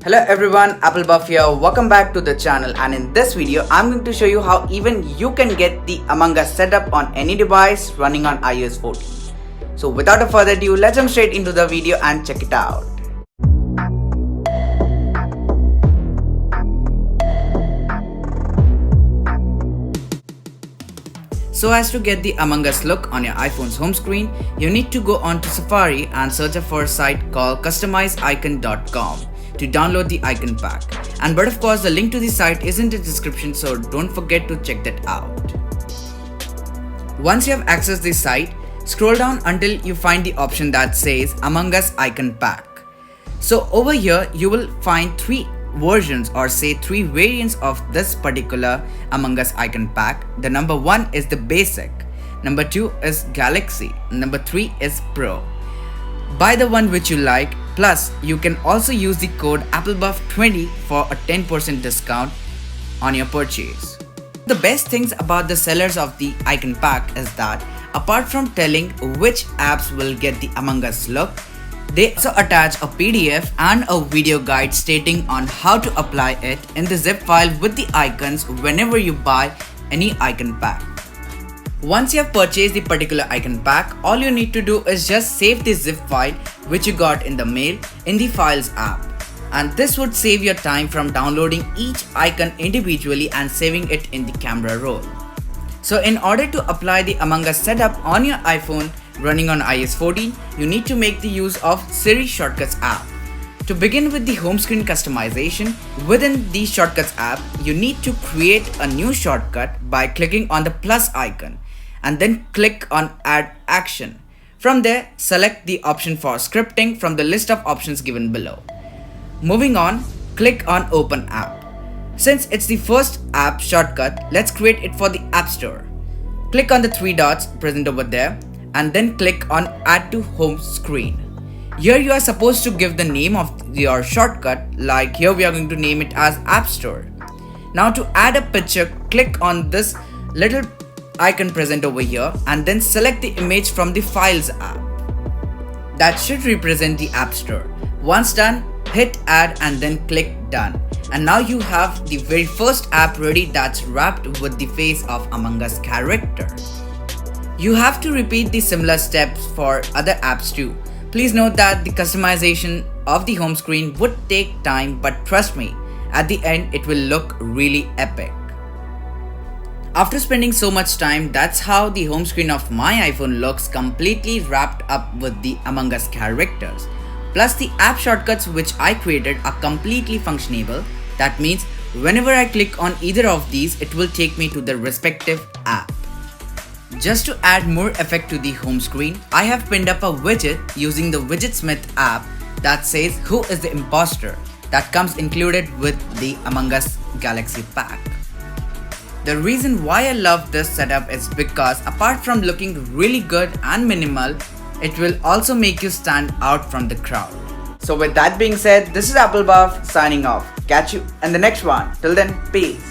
Hello everyone, Apple Buff here. Welcome back to the channel, and in this video I'm going to show you how even you can get the Among Us setup on any device running on iOS 14. So without a further ado, let's jump straight into the video and check it out. So as to get the Among Us look on your iPhone's home screen, you need to go on to Safari and search for a site called customizeicon.com to download the icon pack. But of course the link to the site is in the description, so don't forget to check that out. Once you have accessed the site, scroll down until you find the option that says Among Us icon pack. So over here you will find three versions, or say three variants of this particular Among Us icon pack. The number 1 is the basic, number 2 is Galaxy, number 3 is Pro. Buy the one which you like, plus you can also use the code AppleBuff20 for a 10% discount on your purchase. The best things about the sellers of the icon pack is that apart from telling which apps will get the Among Us look, they also attach a PDF and a video guide stating on how to apply it in the zip file with the icons whenever you buy any icon pack. Once you have purchased the particular icon pack, all you need to do is just save the zip file which you got in the mail in the Files app. And this would save your time from downloading each icon individually and saving it in the camera roll. So in order to apply the Among Us setup on your iPhone running on iOS 14, you need to make the use of Siri Shortcuts app. To begin with the home screen customization, within the Shortcuts app, you need to create a new shortcut by clicking on the plus icon and then click on Add Action. From there, select the option for scripting from the list of options given below. Moving on, click on Open App. Since it's the first app shortcut, let's create it for the App Store. Click on the three dots present over there and then click on Add to Home Screen. Here you are supposed to give the name of your shortcut, like here we are going to name it as App Store. Now to add a picture, click on this little icon present over here and then select the image from the Files app. That should represent the App Store. Once done, hit add and then click done. And now you have the very first app ready that's wrapped with the face of Among Us character. You have to repeat the similar steps for other apps too. Please note that the customization of the home screen would take time, but trust me, at the end it will look really epic. After spending so much time, that's how the home screen of my iPhone looks, completely wrapped up with the Among Us characters. Plus the app shortcuts which I created are completely functionable. That means whenever I click on either of these, it will take me to the respective app. Just to add more effect to the home screen, I have pinned up a widget using the Widgetsmith app that says who is the imposter, that comes included with the Among Us Galaxy pack. The reason why I love this setup is because apart from looking really good and minimal, it will also make you stand out from the crowd. So with that being said, this is Apple Buff signing off. Catch you in the next one. Till then, peace.